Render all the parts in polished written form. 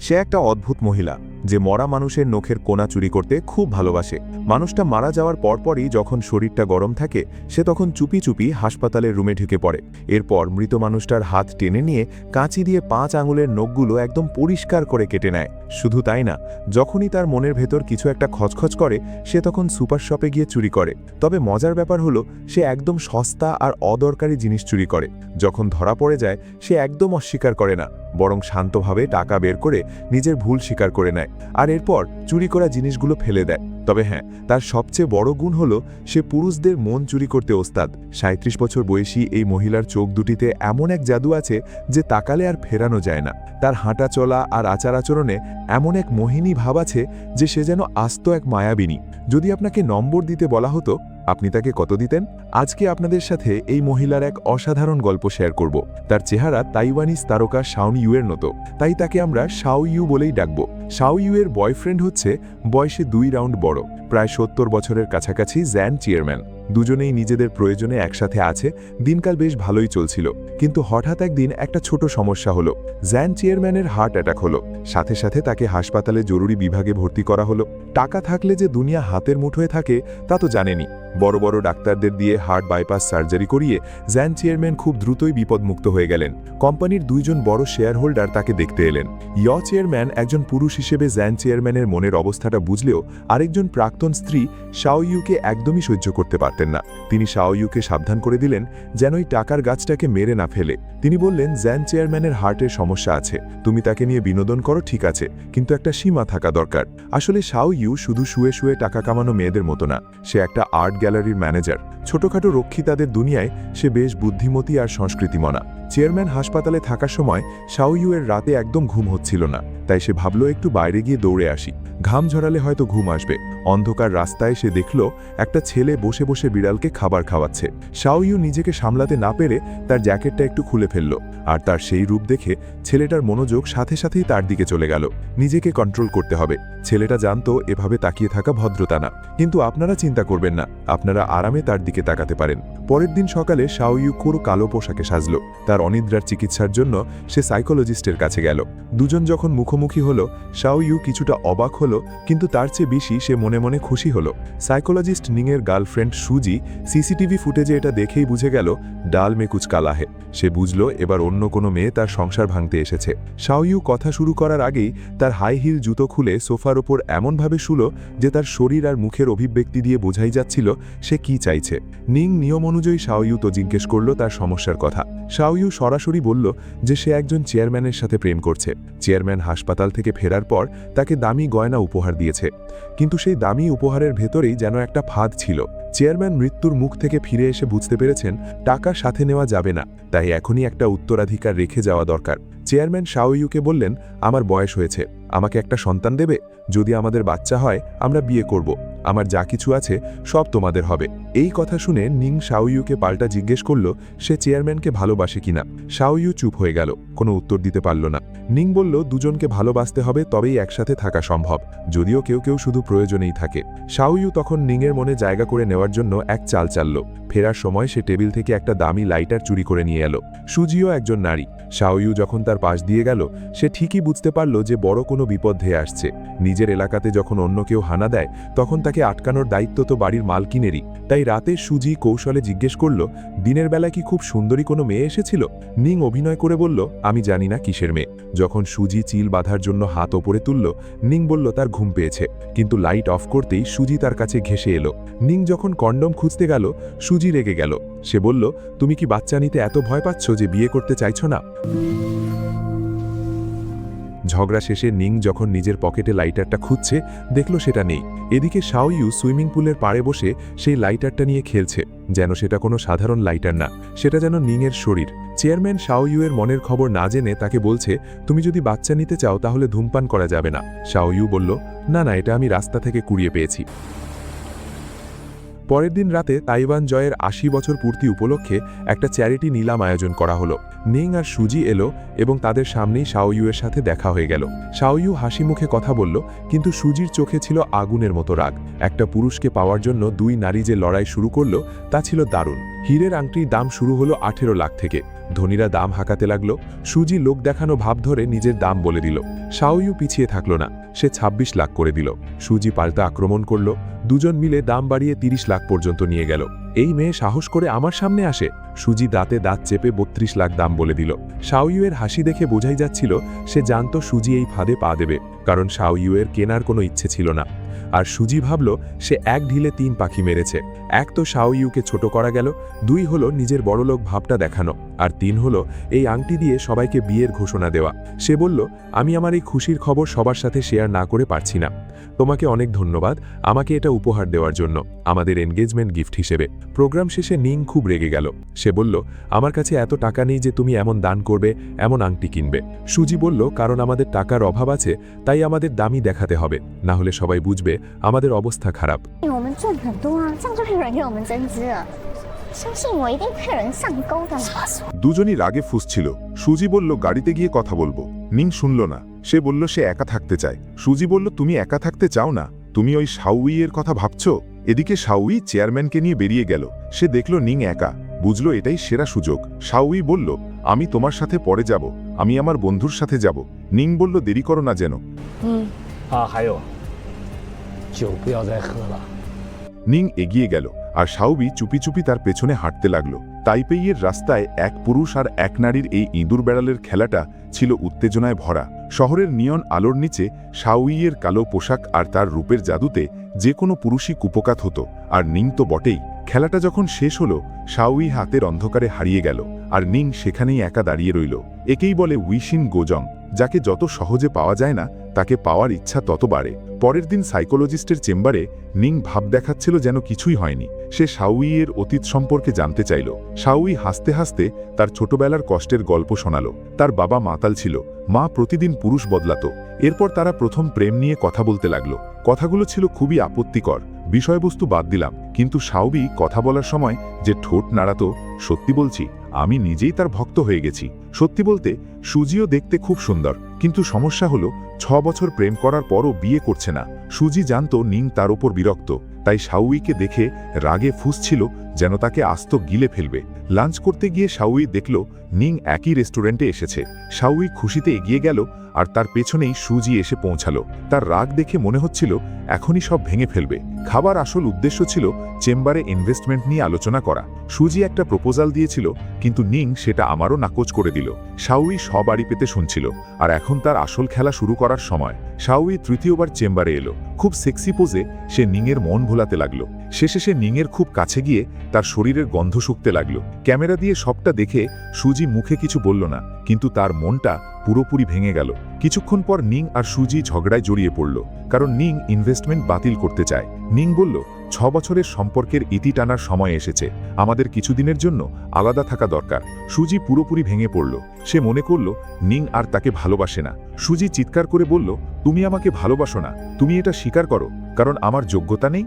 সে একটা অদ্ভুত মহিলা যে মরা মানুষের নখের কোনা চুরি করতে খুব ভালোবাসে। মানুষটা মারা যাওয়ার পরপরই যখন শরীরটা গরম থাকে সে তখন চুপি চুপি হাসপাতালের রুমে ঢুকে পড়ে। এরপর মৃত মানুষটার হাত টেনে নিয়ে কাঁচি দিয়ে 5 আঙুলের নখগুলো একদম পরিষ্কার করে কেটে নেয়। শুধু তাই না, যখনই তার মনের ভেতর কিছু একটা খচখচ করে সে তখন সুপার শপে গিয়ে চুরি করে। তবে মজার ব্যাপার হলো সে একদম সস্তা আর অদরকারি জিনিস চুরি করে। যখন ধরা পড়ে যায় সে একদম অস্বীকার করে না, বরং শান্তভাবে টাকা বের করে নিজের ভুল স্বীকার করে নেয় আর এরপর চুরি করা জিনিসগুলো ফেলে দেয়। তবে হ্যাঁ, তার সবচেয়ে বড় গুণ হলো সে পুরুষদের মন চুরি করতে ওস্তাদ। 37 বছর বয়সী এই মহিলার চোখ দুটিতে এমন এক জাদু আছে যে তাকালে আর ফেরানো যায় না। তার হাঁটা চলা আর আচার আচরণে এমন এক মোহিনী ভাব আছে যে সে যেন আস্ত এক মায়াবিনী। যদি আপনাকে নম্বর দিতে বলা হতো আপনি তাকে কত দিতেন? আজকে আপনাদের সাথে এই মহিলার এক অসাধারণ গল্প শেয়ার করব। তার চেহারা তাইওয়ানিজ তারকা শাওন ইউয়ের মতো, তাই তাকে আমরা শাও ইউ বলেই ডাকব। শাও ইউয়ের বয়ফ্রেন্ড হচ্ছে বয়সে 2 রাউন্ড বড়, প্রায় 70 বছরের কাছাকাছি জ্যান চেয়ারম্যান। দুজনেই নিজেদের প্রয়োজনে একসাথে আছে, দিনকাল বেশ ভালোই চলছিল। কিন্তু হঠাৎ একদিন একটা ছোট সমস্যা হলো। জ্যান চেয়ারম্যানের হার্ট অ্যাটাক হলো। সাথে সাথে তাকে হাসপাতালে জরুরি বিভাগে ভর্তি করা হলো। টাকা থাকলে যে দুনিয়া হাতের মুঠোয় থাকে তা তো জানেনি। বড় বড় ডাক্তারদের দিয়ে হার্ট বাইপাস সার্জারি করিয়ে জ্যান চেয়ারম্যান খুব দ্রুতই বিপদমুক্ত হয়ে গেলেন। কোম্পানির 2 জন বড় শেয়ার হোল্ডার তাকে দেখতে এলেন। চেয়ারম্যান একজন পুরুষ হিসেবে জ্যান চেয়ারম্যানের মনের অবস্থাটা বুঝলেও আরেকজন প্রাক্তন স্ত্রী শাও ইউকে একদমই সহ্য করতে পারতেন না। তিনি শাও ইউকে সাবধান করে দিলেন যেন ওই টাকার গাছটাকে মেরে না ফেলে। তিনি বললেন, জ্যান চেয়ারম্যানের হার্টের সমস্যা আছে, তুমি তাকে নিয়ে বিনোদন করো ঠিক আছে, কিন্তু একটা সীমা থাকা দরকার। আসলে শাও ইউ শুধু শুয়ে শুয়ে টাকা কামানো মেয়েদের মতো না, সে একটা আর্ট গ্যালারির ম্যানেজার। ছোটখাটো রক্ষিতাদের দুনিয়ায় সে বেশ বুদ্ধিমতী আর সংস্কৃতিমনা। চেয়ারম্যান হাসপাতালে থাকার সময় শাও ইউয়ের রাতে একদম ঘুম হচ্ছিল না, তাই সে ভাবল একটু বাইরে গিয়ে দৌড়ে আসি, ঘাম ঝরালে হয়তো ঘুম আসবে। অন্ধকার রাস্তায় সে দেখল একটা ছেলে বসে বসে বিড়ালকে খাবার খাওয়াচ্ছে। শাও ইউ নিজেকে সামলাতে না পেরে তার জ্যাকেটটা একটু খুলে ফেলল, আর তার সেই রূপ দেখে ছেলেটার মনোযোগ সাথে সাথেই তার দিকে চলে গেল। নিজেকে কন্ট্রোল করতে হবে। ছেলেটা জানতো এভাবে তাকিয়ে থাকা ভদ্রতা না, কিন্তু আপনারা চিন্তা করবেন না, আপনারা আরামে তার দিকে তাকাতে পারেন। পরের দিন সকালে শাও ইউ পুরো কালো পোশাকে সাজল। তার অনিদ্রার চিকিৎসার জন্য সে সাইকোলজিস্টের কাছে গেল। দুজন যখন মুখোমুখি হলো শাও ইউ কিছুটা অবাক হলো, কিন্তু তার চেয়ে বেশি সে মনে মনে খুশি হলো। সাইকোলজিস্ট নিংয়ের গার্লফ্রেন্ড সুজি সিসিটিভি ফুটেজে এটা দেখেই বুঝে গেল ডাল মে কুচ কালা হে। সে বুঝল এবার অন্য কোনো মেয়ে তার সংসার ভাঙতে এসেছে। শাও ইউ কথা শুরু করার আগেই তার হাই হিল জুতো খুলে সোফার ওপর এমনভাবে শুলো যে তার শরীর আর মুখের অভিব্যক্তি দিয়ে বোঝাই যাচ্ছিল সে কি চাইছে। নিং নিয়ম অনুযায়ী শাও ইউ তো জিজ্ঞেস করল তার সমস্যার কথা। শাও ইউ সরাসরি বলল যে সে একজন চেয়ারম্যানের সাথে প্রেম করছে। চেয়ারম্যান হাসপাতাল থেকে ফেরার পর তাকে দামি গয়না উপহার দিয়েছে, কিন্তু সেই দামি উপহারের ভেতরেই যেন একটা ফাঁদ ছিল। চেয়ারম্যান মৃত্যুর মুখ থেকে ফিরে এসে বুঝতে পেরেছেন টাকা সাথে নেওয়া যাবে না, তাই এখনই একটা উত্তরাধিকার রেখে যাওয়া দরকার। চেয়ারম্যান শাও ইউকে বললেন, আমার বয়স হয়েছে, আমাকে একটা সন্তান দেবে? যদি আমাদের বাচ্চা হয় আমরা বিয়ে করব, আমার যা কিছু আছে সব তোমাদের হবে। এই কথা শুনে নিং শাও ইউকে পাল্টা জিজ্ঞেস করল সে চেয়ারম্যানকে ভালোবাসে কিনা। শাও ইউ চুপ হয়ে গেল, কোনো উত্তর দিতে পারল না। নিং বলল, দুজনকে ভালোবাসতে হবে তবেই একসাথে থাকা সম্ভব, যদিও কেউ কেউ শুধু প্রয়োজনেই থাকে। শাও ইউ তখন নিংয়ের মনে জায়গা করে নেওয়ার জন্য এক চাল চালল। ফেরার সময় সে টেবিল থেকে একটা দামি লাইটার চুরি করে নিয়ে এলো। সুজিও একজন নারী। শাও ইউ যখন তার পাশ দিয়ে গেল সে ঠিকই বুঝতে পারল যে বড় কোনো বিপদ ধেয়ে আসছে। নিজের এলাকাতে যখন অন্য কেউ হানা দেয় তখন তাকে আটকানোর দায়িত্ব তো বাড়ির মালকিনেরই। তাই রাতে সুজি কৌশলে জিজ্ঞেস করল, দিনের বেলা কি খুব সুন্দরী কোনো মেয়ে এসেছিল? নিং অভিনয় করে বলল, আমি জানি না কিসের মেয়ে। যখন সুজি চিল বাঁধার জন্য হাত ওপরে তুলল, নিং বলল তার ঘুম পেয়েছে, কিন্তু লাইট অফ করতেই সুজি তার কাছে ঘেঁষে এলো। নিং যখন কন্ডম খুঁজতে গেল সুজি রেগে গেল। সে বলল, তুমি কি বাচ্চা নিতে এত ভয় পাচ্ছ যে বিয়ে করতে চাইছো না? ঝগড়া শেষে নিং যখন নিজের পকেটে লাইটারটা খুঁজছে দেখল সেটা নেই। এদিকে শাও ইউ সুইমিং পুলের পাড়ে বসে সেই লাইটারটা নিয়ে খেলছে, যেন সেটা কোনো সাধারণ লাইটার না, সেটা যেন নিংয়ের শরীর। চেয়ারম্যান শাও ইউয়ের মনের খবর না জেনে তাকে বলছে, তুমি যদি বাচ্চা নিতে চাও তাহলে ধূমপান করা যাবে না। শাও ইউ বলল, না না, এটা আমি রাস্তা থেকে কুড়িয়ে পেয়েছি। পরের দিন রাতে তাইওয়ান জয়ের ৮০ বছর পূর্তি উপলক্ষে একটা চ্যারিটি নিলাম আয়োজন করা হলো। নিং আর সুজি এলো এবং তাদের সামনেই শাওইউয়ের সাথে দেখা হয়ে গেল। শাওইউ হাসি মুখে কথা বলল, কিন্তু সুজির চোখে ছিল আগুনের মতো রাগ। একটা পুরুষকে পাওয়ার জন্য দুই নারী যে লড়াই শুরু করলো তা ছিল দারুণ। হীরের আংটির দাম শুরু হলো ১৮ লাখ থেকে। ধনীরা দাম হাঁকাতে লাগলো। সুজি লোক দেখানো ভাব ধরে নিজের দাম বলে দিল। শাওইউ পিছিয়ে থাকলো না, সে ২৬ লাখ করে দিল। সুজি পাল্টা আক্রমণ করল। দুজন মিলে দাম বাড়িয়ে ৩০ লাখ পর্যন্ত নিয়ে গেল। এই মেয়ে সাহস করে আমার সামনে আসে। সুজি দাঁতে দাঁত চেপে ৩২ লাখ দাম বলে দিল। শাওইউয়ের হাসি দেখে বোঝাই যাচ্ছিল সে জানত সুজি এই ফাঁদে পা দেবে, কারণ শাওইউয়ের কেনার কোনো ইচ্ছে ছিল না। আর সুজি ভাবল সে এক ঢিলে ৩ পাখি মেরেছে। এক তো শাওইউকে ছোট করা গেল, ২ হলো নিজের বড়লোক ভাবটা দেখানো, আর ৩ হলো এই আংটি দিয়ে সবাইকে বিয়ের ঘোষণা দেওয়া। সে বলল, আমি আমার এই খুশির খবর সবার সাথে শেয়ার না করে পারছি না। তোমাকে অনেক ধন্যবাদ আমাকে এটা উপহার দেওয়ার জন্য, আমাদের এনগেজমেন্ট গিফট হিসেবে। প্রোগ্রাম শেষে নিং খুব রেগে গেল। সে বলল, আমার কাছে এত টাকা নেই যে তুমি এমন দান করবে, এমন আংটি কিনবে। সুজি বলল, কারণ আমাদের টাকার অভাব আছে, তাই আমাদের দামি দেখাতে হবে, না হলে সবাই বুঝবে আমাদের অবস্থা খারাপ। দুজনই রাগে ফুঁসছিল। সুজি বলল, গাড়িতে গিয়ে কথা বলবো। নিং শুনল না। সে বলল সে একা থাকতে চায়। সুজি বলল, তুমি একা থাকতে চাও না, তুমি ওই শাওইয়ের কথা ভাবছো। এদিকে শাওই চেয়ারম্যানকে নিয়ে বেরিয়ে গেল। সে দেখল নিং একা, বুঝলো এটাই সেরা সুযোগ। শাওই বলল, আমি তোমার সাথে পরে যাব, আমি আমার বন্ধুর সাথে যাব। নিং বলল, দেরি করো না যেন। নিং এগিয়ে গেল আর শাওবি চুপি চুপি তার পেছনে হাঁটতে লাগলো। তাইপেইয়ের রাস্তায় এক পুরুষ আর এক নারীর এই ইঁদুর বেড়ালের খেলাটা ছিল উত্তেজনায় ভরা। শহরের নিয়ন আলোর নিচে শাওইয়ের কালো পোশাক আর তার রূপের জাদুতে যে কোনো পুরুষই কুপকাত হতো, আর নিং তো বটেই। খেলাটা যখন শেষ হলো, শাওই হাতের অন্ধকারে হারিয়ে গেল, আর নিং সেখানেই একা দাঁড়িয়ে রইল। একেই বলে উইশিন গোজং, যাকে যত সহজে পাওয়া যায় না তাকে পাওয়ার ইচ্ছা তত বাড়ে। পরের দিন সাইকোলজিস্টের চেম্বারে নিং ভাব দেখাচ্ছিল যেন কিছুই হয়নি। সে শাওইয়ের অতীত সম্পর্কে জানতে চাইল। শাওই হাসতে হাসতে তার ছোটবেলার কষ্টের গল্প শোনাল। তার বাবা মাতাল ছিল, মা প্রতিদিন পুরুষ বদলাত। এরপর তারা প্রথম প্রেম নিয়ে কথা বলতে লাগলো। কথাগুলো ছিল খুবই আপত্তিকর, বিষয়বস্তু বাদ দিলাম, কিন্তু শাওবি কথা বলার সময় যে ঠোঁট নাড়াত, সত্যি বলছি আমি নিজেই তার ভক্ত হয়ে গেছি। সত্যি বলতে সুজিও দেখতে খুব সুন্দর, কিন্তু সমস্যা হলো ৬ বছর প্রেম করার পরও বিয়ে করছে না। সুজি জানত নিং তার উপর বিরক্ত, তাই শাওইকে দেখে রাগে ফুঁসছিল যেন তাকে আস্ত গিলে ফেলবে। লাঞ্চ করতে গিয়ে শাওই দেখল নিং একই রেস্টুরেন্টে এসেছে। শাওই খুশিতে এগিয়ে গেল আর তার পেছনেই সুজি এসে পৌঁছালো। তার রাগ দেখে মনে হচ্ছিল এখনই সব ভেঙে ফেলবে। খাবার আসল উদ্দেশ্য ছিল চেম্বারে ইনভেস্টমেন্ট নিয়ে আলোচনা করা। সুজি একটা প্রপোজাল দিয়েছিল, কিন্তু নিং সেটা আমারও নাকচ করে দিল। শাওই সবাড়ি পেতে শুনছিল, আর এখন তার আসল খেলা শুরু করার সময়। শাওই তৃতীয়বার চেম্বারে এলো। খুব সেক্সি পোজে সে নিংয়ের মন ভোলাতে লাগলো। শেষে সে নিংয়ের খুব কাছে গিয়ে তার শরীরের গন্ধ শুকতে লাগলো। ক্যামেরা দিয়ে সবটা দেখে সুজি মুখে কিছু বলল না, কিন্তু তার মনটা পুরোপুরি ভেঙে গেল। কিছুক্ষণ পর নিং আর সুজি ঝগড়ায় জড়িয়ে পড়ল, কারণ নিং ইনভেস্টমেন্ট বাতিল করতে চায়। নিং বলল, ৬ বছরের সম্পর্কের ইতি টানার সময় এসেছে, আমাদের কিছুদিনের জন্য আলাদা থাকা দরকার। সুজি পুরোপুরি ভেঙে পড়ল। সে মনে করল নিং আর তাকে ভালোবাসে না। সুজি চিৎকার করে বলল, তুমি আমাকে ভালোবাসো না, তুমি এটা স্বীকার করো, কারণ আমার যোগ্যতা নেই।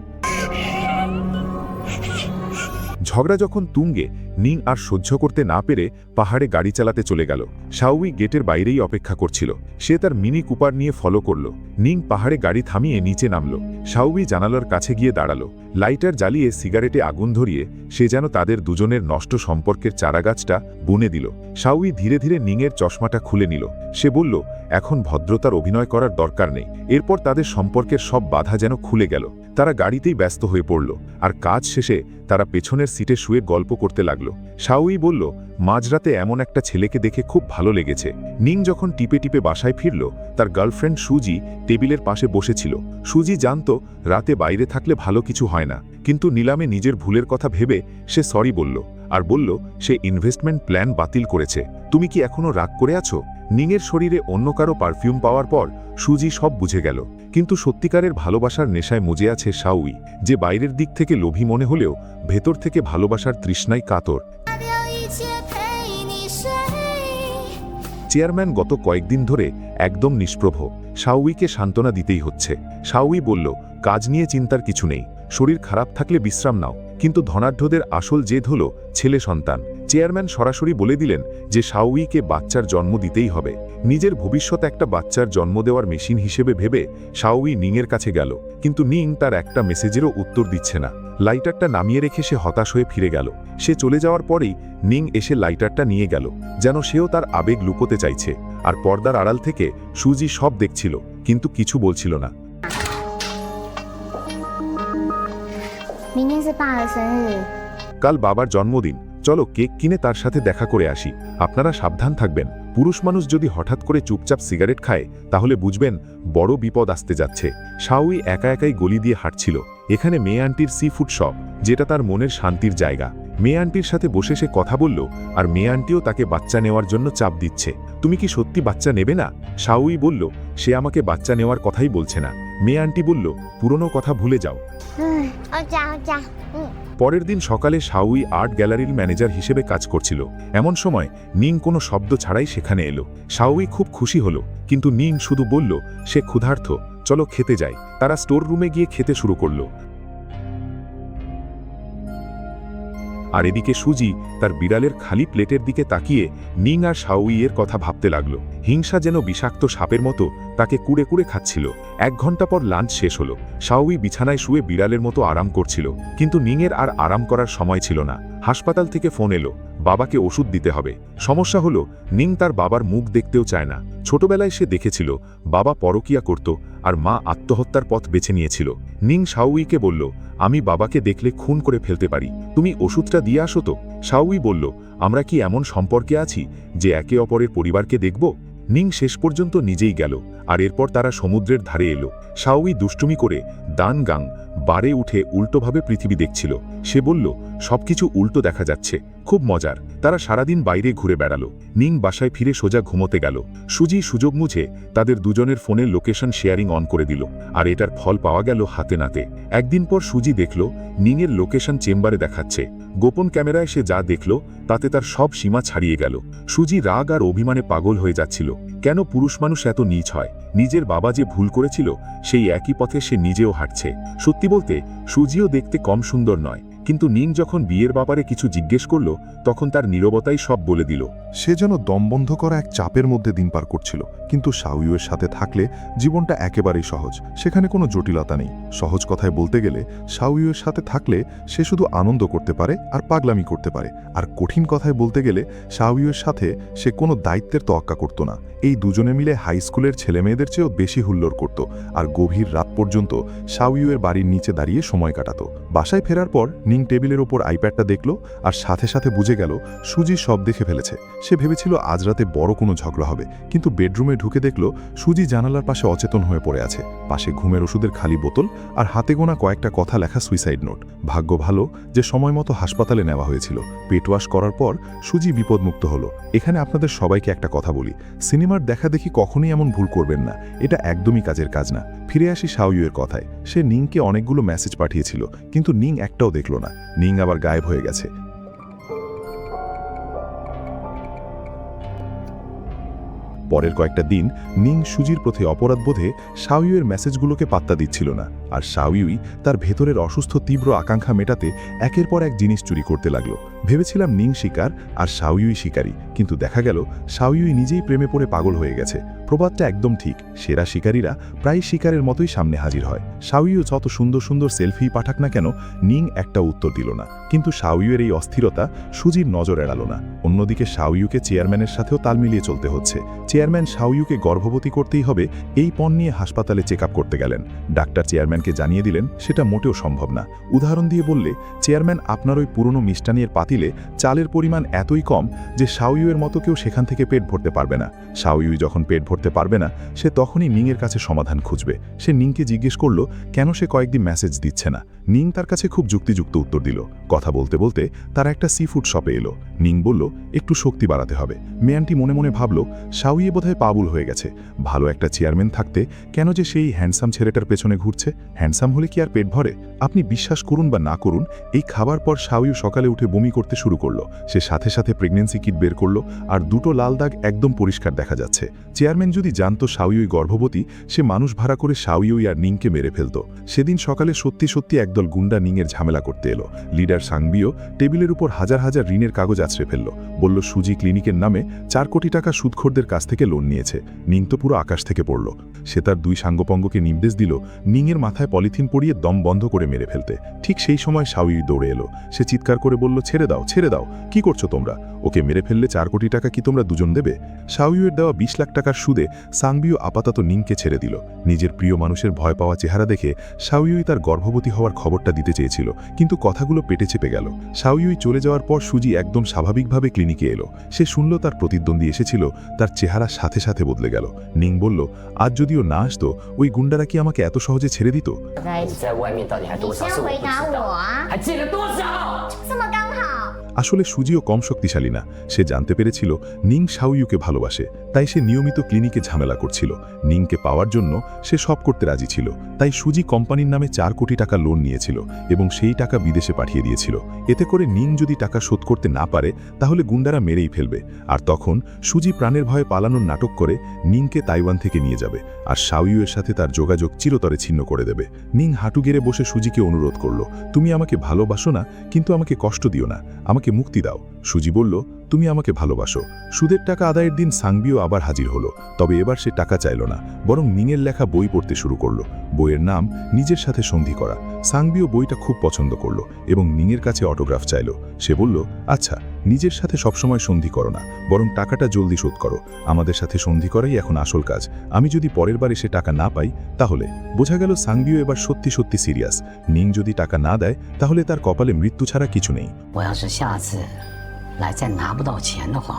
ঝগড়া যখন তুঙ্গে, নিং আর সহ্য করতে না পেরে পাহাড়ে গাড়ি চালাতে চলে গেল। শাওই গেটের বাইরেই অপেক্ষা করছিল। সে তার মিনি কুপার নিয়ে ফলো করল। নিং পাহাড়ে গাড়ি থামিয়ে নিচে নামল। শাওই জানালার কাছে গিয়ে দাঁড়ালো। লাইটার জ্বালিয়ে সিগারেটে আগুন ধরিয়ে সে যেন তাদের দুজনের নষ্ট সম্পর্কের চারাগাছটা বুনে দিল। শাওই ধীরে ধীরে নিংয়ের চশমাটা খুলে নিল। সে বলল, এখন ভদ্রতার অভিনয় করার দরকার নেই। এরপর তাদের সম্পর্কের সব বাধা যেন খুলে গেল। তারা গাড়িতেই ব্যস্ত হয়ে পড়ল, আর কাজ শেষে তারা পেছনের সিটে শুয়ে গল্প করতে লাগলো। শাওই বলল, মাঝরাতে এমন একটা ছেলেকে দেখে খুব ভালো লেগেছে। নিং যখন টিপে টিপে বাসায় ফিরল, তার গার্লফ্রেন্ড সুজি টেবিলের পাশে বসেছিল। সুজি জানত রাতে বাইরে থাকলে ভালো কিছু হয় না, কিন্তু নিলামে নিজের ভুলের কথা ভেবে সে সরি বলল, আর বলল সে ইনভেস্টমেন্ট প্ল্যান বাতিল করেছে। তুমি কি এখনো রাগ করে আছো? নিংয়ের শরীরে অন্য কারো পারফিউম পাওয়ার পর সুজি সব বুঝে গেল, কিন্তু সত্যিকারের ভালোবাসার নেশায় মজে আছে শাওই, যে বাইরের দিক থেকে লোভী মনে হলেও ভেতর থেকে ভালোবাসার তৃষ্ণায় কাতর। চেয়ারম্যান গত কয়েকদিন ধরে একদম নিষ্প্রভ। শাওইকে সান্ত্বনা দিতেই হচ্ছে। শাওই বলল, কাজ নিয়ে চিন্তার কিছু নেই, শরীর খারাপ থাকলে বিশ্রাম নাও। কিন্তু ধনাঢ্যদের আসল জেদ হল ছেলে সন্তান। চেয়ারম্যান সরাসরি বলে দিলেন যে শাওইকে বাচ্চার জন্ম দিতেই হবে। নিজের ভবিষ্যৎ একটা বাচ্চার জন্ম দেওয়ার মেশিন হিসেবে ভেবে শাওই নিংয়ের কাছে গেল, কিন্তু নিং তার একটা মেসেজেরও উত্তর দিচ্ছে না। লাইটারটা নামিয়ে রেখে সে হতাশ হয়ে ফিরে গেল। সে চলে যাওয়ার পরেই নিং এসে লাইটারটা নিয়ে গেল, যেন সেও তার আবেগ লুকোতে চাইছে। আর পর্দার আড়াল থেকে সুজি সব দেখছিল, কিন্তু কিছু বলছিল না। 明天是爸的生日， কাল বাবার জন্মদিন, চলো কেক কিনে তার সাথে দেখা করে আসি। আপনারা সাবধান থাকবেন। পুরুষ মানুষ যদি হঠাৎ করে চুপচাপ সিগারেট খায় তাহলে বুঝবেন বড় বিপদ আসতে যাচ্ছে। শাওই একা একাই গলি দিয়ে হাঁটছিল। এখানে মেয়ে আন্টির সি ফুড শপ, যেটা তার মনের শান্তির জায়গা। মেয়ে আন্টির সাথে বসে সে কথা বলল, আর মেয়ে আন্টিও তাকে বাচ্চা নেওয়ার জন্য চাপ দিচ্ছে। তুমি কি সত্যি বাচ্চা নেবে না? শাওই বলল সে আমাকে বাচ্চা নেওয়ার কথাই বলছে না। মেয়ে আন্টি বলল পুরনো কথা ভুলে যাও। 好假好假， পরের দিন সকালে শাওই আর্ট গ্যালারির ম্যানেজার হিসেবে কাজ করছিল। এমন সময় নিং কোনো শব্দ ছাড়াই সেখানে এলো। শাওই খুব খুশি হলো, কিন্তু নিং শুধু বলল সে ক্ষুধার্ত, চলো খেতে যাই। তারা স্টোর রুমে গিয়ে খেতে শুরু করলো। আর এদিকে সুজি তার বিড়ালের খালি প্লেটের দিকে তাকিয়ে নিং আর শাওইয়ের কথা ভাবতে লাগলো। হিংসা যেন বিষাক্ত সাপের মতো তাকে কুড়ে কুড়ে খাচ্ছিল। 1 ঘন্টা পর লাঞ্চ শেষ হলো। শাওই বিছানায় শুয়ে বিড়ালের মতো আরাম করছিল, কিন্তু নিংয়ের আর আরাম করার সময় ছিল না। হাসপাতাল থেকে ফোন এলো, বাবাকে ওষুধ দিতে হবে। সমস্যা হলো নিং তার বাবার মুখ দেখতেও চায় না। ছোটবেলায় সে দেখেছিল বাবা পরকিয়া করত আর মা আত্মহত্যার পথ বেছে নিয়েছিল। নিং শাওইকে বলল, আমি বাবাকে দেখলে খুন করে ফেলতে পারি, তুমি ওষুধটা দিয়ে আসো তো। শাওই বলল, আমরা কি এমন সম্পর্কে আছি যে একে অপরের পরিবারকে দেখব? নিং শেষ পর্যন্ত নিজেই গেল, আর এরপর তারা সমুদ্রের ধারে এলো। শাওই দুষ্টুমি করে দান গাং বারে উঠে উল্টোভাবে পৃথিবী দেখছিল। সে বলল, সবকিছু উল্টো দেখা যাচ্ছে, খুব মজার। তারা সারাদিন বাইরে ঘুরে বেড়ালো। নিং বাসায় ফিরে সোজা ঘুমোতে গেল। সুজি সুযোগ মুছে তাদের দুজনের ফোনের লোকেশন শেয়ারিং অন করে দিল, আর এটার ফল পাওয়া গেল হাতে নাতে। একদিন পর সুজি দেখল নিংয়ের লোকেশন চেম্বারে দেখাচ্ছে। গোপন ক্যামেরায় সে যা দেখল তাতে তার সব সীমা ছাড়িয়ে গেল। সুজি রাগ আর অভিমানে পাগল হয়ে যাচ্ছিল। কেন পুরুষ মানুষ এত নীচ হয়? নিজের বাবা যে ভুল করেছিল সেই একই পথে সে নিজেও হাঁটছে। সত্যি বলতে সুজিও দেখতে কম সুন্দর নয়, কিন্তু নিং যখন বিয়ের ব্যাপারে কিছু জিজ্ঞেস করল তখন তার নীরবতাই সব বলে দিল। সে যেন দমবন্ধ করা এক চাপের মধ্যে দিন পার করছিল, কিন্তু শাওইয়ের সাথে থাকলে জীবনটা একেবারেই সহজ। সেখানে কোনো জটিলতা নেই। সহজ কথায় বলতে গেলে শাওইয়ের সাথে থাকলে সে শুধু আনন্দ করতে পারে আর পাগলামি করতে পারে। আর কঠিন কথায় বলতে গেলে শাওইয়ের সাথে সে কোনো দায়িত্বের তোয়াক্কা করত না। এই দুজনে মিলে হাই স্কুলের ছেলেমেয়েদের চেয়েও বেশি হুল্লোড় করত, আর গভীর রাত পর্যন্ত শাওইয়ের বাড়ির নিচে দাঁড়িয়ে সময় কাটাতো। বাসায় ফেরার পর নিং টেবিলের ওপর আইপ্যাডটা দেখল, আর সাথে সাথে বুঝে গেল সুজি সব দেখে ফেলেছে। সে ভেবেছিল আজ রাতে বড় কোনো ঝগড়া হবে, কিন্তু বেডরুমে ঢুকে দেখল সুজি জানালার পাশে অচেতন হয়ে পড়ে আছে। পাশে ঘুমের ওষুধের খালি বোতল আর হাতে গোনা কয়েকটা কথা লেখা সুইসাইড নোট। ভাগ্য ভালো যে সময় মতো হাসপাতালে নেওয়া হয়েছিল। পেট ওয়াশ করার পর সুজি বিপদমুক্ত হলো। এখানে আপনাদের সবাইকে একটা কথা বলি, সিনেমার দেখা দেখি কখনোই এমন ভুল করবেন না। এটা একদমই কাজের কাজ না। ফিরে আসি শাওইয়ের কথায়। সে নিংকে অনেকগুলো মেসেজ পাঠিয়েছিল, কিন্তু নিং একটাও দেখল না। নিং আবার গায়েব হয়ে গেছে। পরের কয়েকটা দিন নিং সুজির প্রতি অপরাধবোধে শাওইয়ের মেসেজগুলোকে পাত্তা দিচ্ছিল না, আর শাওই তার ভেতরের অসুস্থ তীব্র আকাঙ্ক্ষা মেটাতে একের পর এক জিনিস চুরি করতে লাগলো। ভেবেছিলাম নিং শিকার আর শাওই শিকারী, কিন্তু দেখা গেল শাওই নিজেই প্রেমে পড়ে পাগল হয়ে গেছে। প্রবাদটা একদম ঠিক, সেরা শিকারীরা প্রায় শিকারের মতোই সামনে হাজির হয়। শাওইও যত সুন্দর সুন্দর সেলফি পাঠাক না কেন, নিং একটা উত্তর দিল না। কিন্তু শাওইয়ের এই অস্থিরতা সুজির নজর এড়ালো না। অন্যদিকে শাওইকে চেয়ারম্যানের সাথেও তাল মিলিয়ে চলতে হচ্ছে। চেয়ারম্যান শাওইকে গর্ভবতী করতেই হবে এই পণ নিয়ে হাসপাতালে চেক আপ করতে গেলেন। ডাক্তার চেয়ারম্যানকে জানিয়ে দিলেন সেটা মোটেও সম্ভব না। উদাহরণ দিয়ে বললে, চেয়ারম্যান আপনার ওই পুরনো মিষ্টানির পাতিলে চালের পরিমাণ এতই কম যে শাওইয়ের মতো কেউ সেখান থেকে পেট ভরতে পারবে না। শাওই যখন পেট ভরতে পারবে না, সে তখনই নিংয়ের কাছে সমাধান খুঁজবে। সে নিংকে জিজ্ঞেস করল কেন সে কয়েকদিন মেসেজ দিচ্ছে না। নিং তার কাছে খুব যুক্তিযুক্ত উত্তর দিল। কথা বলতে বলতে তারা একটা সি ফুড শপে এলো। নিং বলল একটু শক্তি বাড়াতে হবে। মেয়ানটি মনে মনে ভাবল শাওইয়ে বোধহয় পাবুল হয়ে গেছে। ভালো একটা চেয়ারম্যান থাকতে কেন যে সেই হ্যান্ডসাম ছেলেটার পেছনে ঘুরছে? হ্যান্ডসাম হলে কি আর পেট ভরে? আপনি বিশ্বাস করুন বা না করুন, এই খাবার পর শাওই সকালে উঠে বমি করতে শুরু করলো। সে সাথে সাথে প্রেগন্যান্সি কিট বের করলো, আর দুটো লাল দাগ একদম পরিষ্কার দেখা যাচ্ছে। চেয়ারম্যান যদি জানতো শাওইউই গর্ভবতী, সে মানুষ ভাড়া করে শাওইউই আর নিংকে মেরে ফেলত। সেদিন সকালে সত্যি সত্যি একদল গুন্ডা নিংয়ের ঝামেলা করতে এলো। লিডার সাংবিও টেবিলের উপর হাজার হাজার ঋণের কাগজ আছড়ে ফেলল। বলল সুজি ক্লিনিকের নামে 4 কোটি টাকা সুদখোরদের কাছ থেকে লোন নিয়েছে। নিং তো পুরো আকাশ থেকে পড়ল। সে তার 2 সাঙ্গপঙ্গকে নির্দেশ দিল নিংয়ের মাথায় পলিথিন পরিয়ে দম বন্ধ করে মেরে ফেলতে। ঠিক সেই সময় শাওইউই দৌড়ে এলো। সে চিৎকার করে বলল, ছেড়ে দাও, ছেড়ে দাও, কি করছো তোমরা? ওকে মেরে ফেললে 4 কোটি টাকা কি তোমরা দুজন দেবে? শাওইউয়ের দেওয়া 20 লাখ টাকার সুদে সাংবিও আপাতত নিংকে ছেড়ে দিল। নিজের প্রিয় মানুষের ভয় পাওয়া চেহারা দেখে শাওইউই তার গর্ভবতী হওয়ার খবরটা দিতে চেয়েছিল, কিন্তু কথাগুলো পেটে চেপে গেল। শাওইউই চলে যাওয়ার পর সুজি একদম স্বাভাবিকভাবে ক্লিনিকে এলো। সে শুনল তার প্রতিদ্বন্দ্বী এসেছিল, তার চেহারা সাথে সাথে বদলে গেল। নিং বলল, আজ যদিও না আসতো, ওই গুন্ডারা কি আমাকে এত সহজে ছেড়ে দিত? 你在外面到底还多少是我不知道，还借了多少？ 这么刚好。 আসলে সুজিও কম শক্তিশালী না। সে জানতে পেরেছিল নিং শাওইউকে ভালোবাসে, তাই সে নিয়মিত ক্লিনিকে ঝামেলা করছিল। নিংকে পাওয়ার জন্য সে সব করতে রাজি ছিল। তাই সুজি কোম্পানির নামে 4 কোটি টাকা লোন নিয়েছিল এবং সেই টাকা বিদেশে পাঠিয়ে দিয়েছিল। এতে করে নিং যদি টাকা শোধ করতে না পারে, তাহলে গুন্ডারা মেরেই ফেলবে। আর তখন সুজি প্রাণের ভয়ে পালানোর নাটক করে নিংকে তাইওয়ান থেকে নিয়ে যাবে, আর শাওইউয়ের সাথে তার যোগাযোগ চিরতরে ছিন্ন করে দেবে। নিং হাঁটু গেড়ে বসে সুজিকে অনুরোধ করল, তুমি আমাকে ভালোবাসো না, কিন্তু আমাকে কষ্ট দিও না, আমাকে মুক্তি দাও। সুজি বলল, তুমি আমাকে ভালোবাসো। সুদের টাকা আদায়ের দিন সাংবিও আবার হাজির হলো। তবে এবার সে টাকা চাইল না, বরং নিংয়ের লেখা বই পড়তে শুরু করলো। বইয়ের নাম নিজের সাথে সন্ধি করা। সাংবিও বইটা খুব পছন্দ করলো এবং নিংয়ের কাছে অটোগ্রাফ চাইল। সে বলল, আচ্ছা, নিজের সাথে সবসময় সন্ধি করো না, বরং টাকাটা জলদি শোধ করো। আমাদের সাথে সন্ধি করাই এখন আসল কাজ। আমি যদি পরের বার এসে টাকা না পাই, তাহলে? বোঝা গেল সাংবিও এবার সত্যি সত্যি সিরিয়াস। নিং যদি টাকা না দেয়, তাহলে তার কপালে মৃত্যু ছাড়া কিছু নেই। 我要是下次来再拿不到钱的话，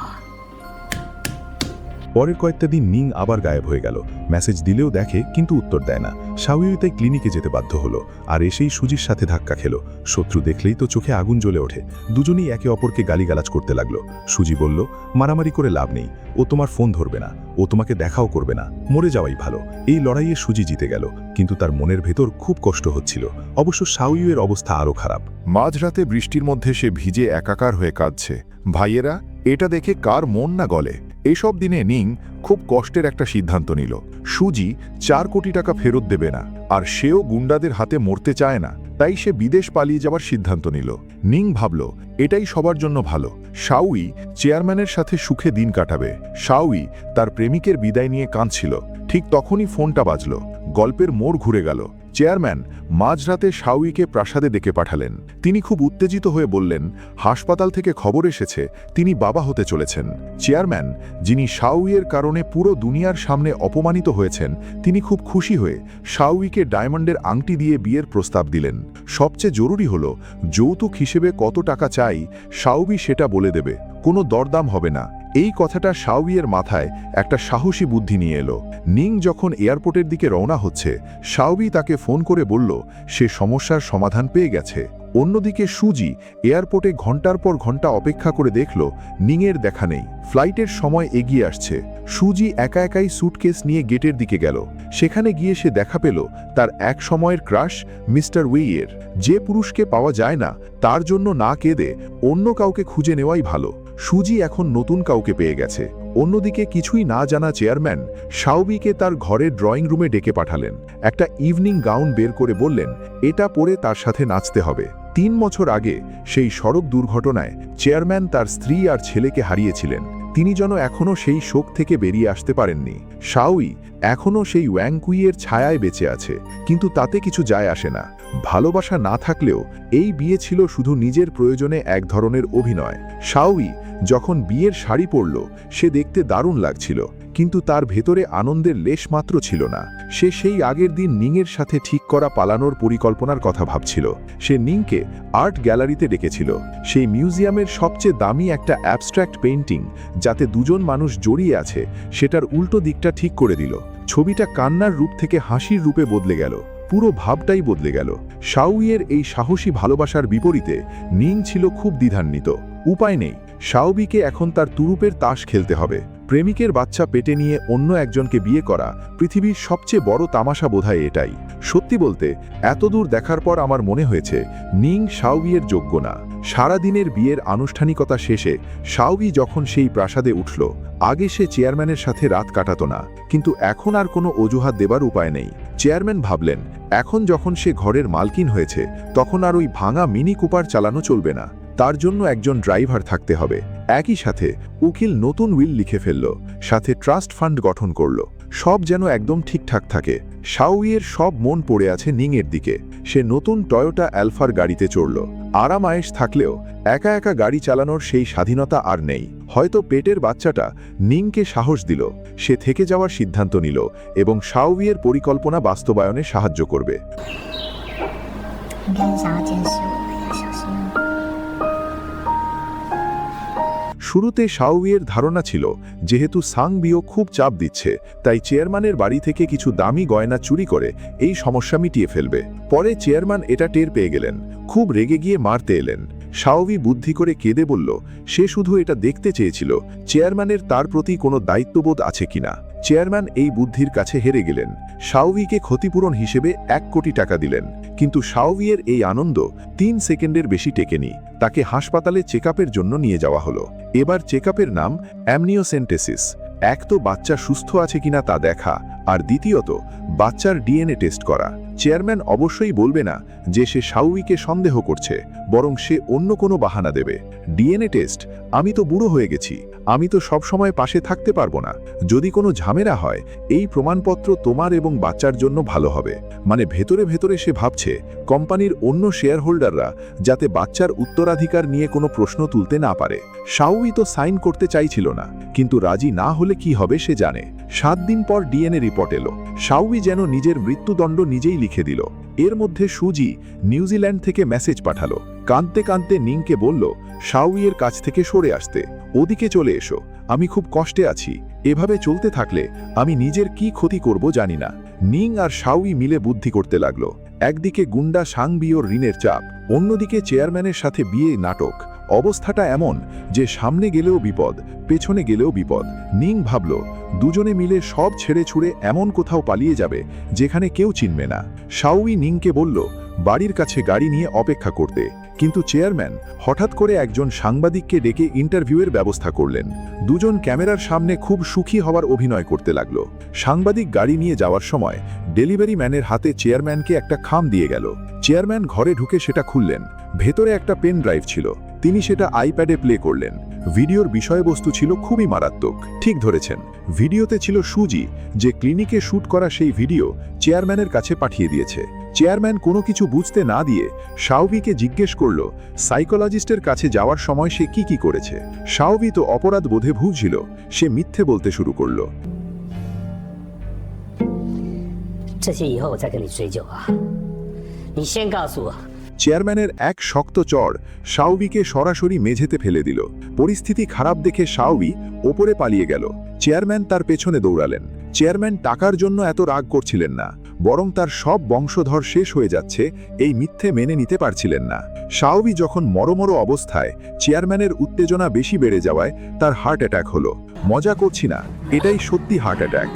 পরের কয়েকটা দিন নিং আবার গায়েব হয়ে গেল। মেসেজ দিলেও দেখে, কিন্তু উত্তর দেয় না। শাওইউই তাই ক্লিনিকে যেতে বাধ্য হলো, আর এসেই সুজির সাথে ধাক্কা খেল। শত্রু দেখলেই তো চোখে আগুন জ্বলে ওঠে। দুজনেই একে অপরকে গালিগালাজ করতে লাগলো। সুজি বলল, মারামারি করে লাভ নেই, ও তোমার ফোন ধরবে না, ও তোমাকে দেখাও করবে না, মরে যাওয়াই ভালো। এই লড়াইয়ে সুজি জিতে গেল, কিন্তু তার মনের ভেতর খুব কষ্ট হচ্ছিল। অবশ্য শাওইউয়ের অবস্থা আরও খারাপ। মাঝরাতে বৃষ্টির মধ্যে সে ভিজে একাকার হয়ে কাঁদছে। ভাইয়েরা, এটা দেখে কার মন না গলে? এসব দিনে নিং খুব কষ্টের একটা সিদ্ধান্ত নিল। সুজি 4 কোটি টাকা ফেরত দেবে না, আর সেও গুন্ডাদের হাতে মরতে চায় না। তাই সে বিদেশ পালিয়ে যাওয়ার সিদ্ধান্ত নিল। নিং ভাবল, এটাই সবার জন্য ভালো। শাওই চেয়ারম্যানের সাথে সুখে দিন কাটাবে। শাওই তার প্রেমিকের বিদায় নিয়ে কাঁদছিল। ঠিক তখনই ফোনটা বাজল। গল্পের মোড় ঘুরে গেল। চেয়ারম্যান মাঝরাতে শাওইকে প্রাসাদে ডেকে পাঠালেন। তিনি খুব উত্তেজিত হয়ে বললেন, হাসপাতাল থেকে খবর এসেছে তিনি বাবা হতে চলেছেন। চেয়ারম্যান, যিনি শাওইয়ের কারণে পুরো দুনিয়ার সামনে অপমানিত হয়েছেন, তিনি খুব খুশি হয়ে শাওইকে ডায়মন্ডের আংটি দিয়ে বিয়ের প্রস্তাব দিলেন। সবচেয়ে জরুরি হলো, যৌতুক হিসেবে কত টাকা চাই শাওই সেটা বলে দেবে, কোনো দরদাম হবে না। এই কথাটা শাওইয়ের মাথায় একটা সাহসী বুদ্ধি নিয়ে এলো। নিং যখন এয়ারপোর্টের দিকে রওনা হচ্ছে, শাওই তাকে ফোন করে বলল সে সমস্যার সমাধান পেয়ে গেছে। অন্যদিকে সুজি এয়ারপোর্টে ঘন্টার পর ঘন্টা অপেক্ষা করে দেখল নিংয়ের দেখা নেই। ফ্লাইটের সময় এগিয়ে আসছে। সুজি একা একাই সুটকেস নিয়ে গেটের দিকে গেল। সেখানে গিয়ে সে দেখা পেল তার এক সময়ের ক্রাশ মিস্টার ওয়েইয়ের। যে পুরুষকে পাওয়া যায় না, তার জন্য না কেঁদে অন্য কাউকে খুঁজে নেওয়াই ভালো। সুজি এখন নতুন কাউকে পেয়ে গেছে। অন্যদিকে কিছুই না জানা চেয়ারম্যান শাওবিকে তার ঘরের ড্রয়িং রুমে ডেকে পাঠালেন। একটা ইভিনিং গাউন বের করে বললেন, এটা পরে তার সাথে নাচতে হবে। 3 বছর আগে সেই সড়ক দুর্ঘটনায় চেয়ারম্যান তার স্ত্রী আর ছেলেকে হারিয়েছিলেন। তিনি যেন এখনও সেই শোক থেকে বেরিয়ে আসতে পারেননি। শাওই এখনও সেই ওয়াংকুইয়ের ছায়ায় বেঁচে আছে, কিন্তু তাতে কিছু যায় আসে না। ভালোবাসা না থাকলেও এই বিয়ে ছিল শুধু নিজের প্রয়োজনে এক ধরনের অভিনয়। শাওই যখন বিয়ের শাড়ি পরল, সে দেখতে দারুণ লাগছিল, কিন্তু তার ভেতরে আনন্দের লেশমাত্র ছিল না। সে সেই আগের দিন নিংয়ের সাথে ঠিক করা পালানোর পরিকল্পনার কথা ভাবছিল। সে নিংকে আর্ট গ্যালারিতে ডেকেছিল, সেই মিউজিয়ামের সবচেয়ে দামি একটা অ্যাবস্ট্র্যাক্ট পেইন্টিং যাতে দুজন মানুষ জড়িয়ে আছে, সেটার উল্টো দিকটা ঠিক করে দিল। ছবিটা কান্নার রূপ থেকে হাসির রূপে বদলে গেল। পুরো ভাবটাই বদলে গেল। শাওইয়ের এই সাহসী ভালোবাসার বিপরীতে নিং ছিল খুব দ্বিধান্বিত। উপায় নেই, শাওবিকে এখন তার তুরুপের তাস খেলতে হবে। প্রেমিকের বাচ্চা পেটে নিয়ে অন্য একজনকে বিয়ে করা পৃথিবীর সবচেয়ে বড় তামাশা বোধহয় এটাই। সত্যি বলতে, এতদূর দেখার পর আমার মনে হয়েছে নিং শাওবিয়ের যোগ্য না। সারাদিনের বিয়ের আনুষ্ঠানিকতা শেষে শাওবি যখন সেই প্রাসাদে উঠল, আগে সে চেয়ারম্যানের সাথে রাত কাটাতো না, কিন্তু এখন আর কোনো অজুহাত দেবার উপায় নেই। চেয়ারম্যান ভাবলেন, এখন যখন সে ঘরের মালকিন হয়েছে, তখন আর ওই ভাঙা মিনি কুপার চালানো চলবে না, তার জন্য একজন ড্রাইভার থাকতে হবে। একই সাথে উকিল নতুন উইল লিখে ফেলল, সাথে ট্রাস্ট ফান্ড গঠন করল, সব যেন একদম ঠিকঠাক থাকে। শাওইয়ের সব মন পড়ে আছে নিংয়ের দিকে। সে নতুন টয়োটা অ্যালফার গাড়িতে চড়ল। আরাম আয়েশ থাকলেও একা একা গাড়ি চালানোর সেই স্বাধীনতা আর নেই। হয়তো পেটের বাচ্চাটা নিংকে সাহস দিল, সে থেকে যাওয়ার সিদ্ধান্ত নিল এবং শাওইয়ের পরিকল্পনা বাস্তবায়নে সাহায্য করবে। 应该是想要监视我，要小心哦。 শুরুতে শাওইয়ের ধারণা ছিল যেহেতু সাংবিও খুব চাপ দিচ্ছে, তাই চেয়ারম্যানের বাড়ি থেকে কিছু দামি গয়না চুরি করে এই সমস্যা মিটিয়ে ফেলবে। পরে চেয়ারম্যান এটা টের পেয়ে গেলেন, খুব রেগে গিয়ে মারতে এলেন। শাওই বুদ্ধি করে কেঁদে বলল সে শুধু এটা দেখতে চেয়েছিল চেয়ারম্যানের তার প্রতি কোনো দায়িত্ববোধ আছে কিনা। চেয়ারম্যান এই বুদ্ধির কাছে হেরে গেলেন। শাওইকে ক্ষতিপূরণ হিসেবে 1 কোটি টাকা দিলেন, কিন্তু শাওইয়ের এই আনন্দ 3 সেকেন্ডের বেশি টেকেনি। তাকে হাসপাতালে চেকআপের জন্য নিয়ে যাওয়া হলো। এবার চেকআপের নাম অ্যামনিওসেন্টেসিস। এক তো বাচ্চা সুস্থ আছে কিনা তা দেখা, আর দ্বিতীয়ত বাচ্চার ডিএনএ টেস্ট করা। চেয়ারম্যান অবশ্যই বলবে না যে সে শাওইকে সন্দেহ করছে, বরং সে অন্য কোনো বাহানা দেবে। ডিএনএ টেস্ট, আমি তো বুড়ো হয়ে গেছি, আমি তো সব সময় পাশে থাকতে পারবো না, যদি কোনো ঝামেলা হয় এই প্রমাণপত্র তোমার এবং বাচ্চার জন্য ভালো হবে। মানে ভেতরে ভেতরে সে ভাবছে কোম্পানির অন্য শেয়ার হোল্ডাররা যাতে বাচ্চার উত্তরাধিকার নিয়ে কোনো প্রশ্ন তুলতে না পারে। শাওই তো সাইন করতে চাইছিল না, কিন্তু রাজি না হলে কি হবে সে জানে। 7 দিন পর ডিএনএ রিপোর্ট এলো। শাওই যেন নিজের মৃত্যুদণ্ড নিজেই লিখে দিল। এর মধ্যে সুজি নিউজিল্যান্ড থেকে মেসেজ পাঠালো, কাঁদতে কাঁদতে নিংকে বলল শাওইয়ের কাছ থেকে সরে আসতে, ওদিকে চলে এসো, আমি খুব কষ্টে আছি, এভাবে চলতে থাকলে আমি নিজের কি ক্ষতি করব জানি না। নিং আর শাওই মিলে বুদ্ধি করতে লাগলো। একদিকে গুন্ডা সাংবিওর ঋণের চাপ, অন্যদিকে চেয়ারম্যানের সাথে বিয়ে নাটক। অবস্থাটা এমন যে সামনে গেলেও বিপদ, পেছনে গেলেও বিপদ। নিং ভাবল দুজনে মিলে সব ছেড়ে ছুড়ে এমন কোথাও পালিয়ে যাবে যেখানে কেউ চিনবে না। শাওই নিংকে বলল বাড়ির কাছে গাড়ি নিয়ে অপেক্ষা করতে, কিন্তু চেয়ারম্যান হঠাৎ করে একজন সাংবাদিককে ডেকে ইন্টারভিউয়ের ব্যবস্থা করলেন। দুজন ক্যামেরার সামনে খুব সুখী হওয়ার অভিনয় করতে লাগলো। সাংবাদিক গাড়ি নিয়ে যাওয়ার সময় ডেলিভারি ম্যানের হাতে চেয়ারম্যানকে একটা খাম দিয়ে গেল। চেয়ারম্যান ঘরে ঢুকে সেটা খুললেন। ভেতরে একটা পেন ড্রাইভ ছিল, তিনি সেটা আইপ্যাডে প্লে করলেন। ভিডিওর বিষয়বস্তু ছিল খুবই মারাত্মক। ঠিক ধরেছেন, ভিডিওতে ছিল সুজি, যে ক্লিনিকে শ্যুট করা সেই ভিডিও চেয়ারম্যানের কাছে পাঠিয়ে দিয়েছে। চেয়ারম্যান কোনো কিছু বুঝতে না দিয়ে শাওবিকে জিজ্ঞেস করল সাইকোলজিস্টের কাছে যাওয়ার সময় সে কি করেছে। শাওবি তো অপরাধ বোধে ভুগছিল, সে মিথ্যে বলতে শুরু করল। 这些以后我再跟你追究啊！你先告诉我， চেয়ারম্যানের এক শক্ত চড় শাওবিকে সরাসরি মেঝেতে ফেলে দিল। পরিস্থিতি খারাপ দেখে শাওবি ওপরে পালিয়ে গেল। চেয়ারম্যান তার পেছনে দৌড়ালেন। চেয়ারম্যান টাকার জন্য এত রাগ করছিলেন না, বরং তার সব বংশধর শেষ হয়ে যাচ্ছে এই মিথ্যে মেনে নিতে পারছিলেন না। শাওবি যখন মরমর অবস্থায় চেয়ারম্যানের উত্তেজনা বেশি বেড়ে যাওয়ায় তার হার্ট অ্যাটাক হলো। মজা করছি না, এটাই সত্যি হার্ট অ্যাটাক।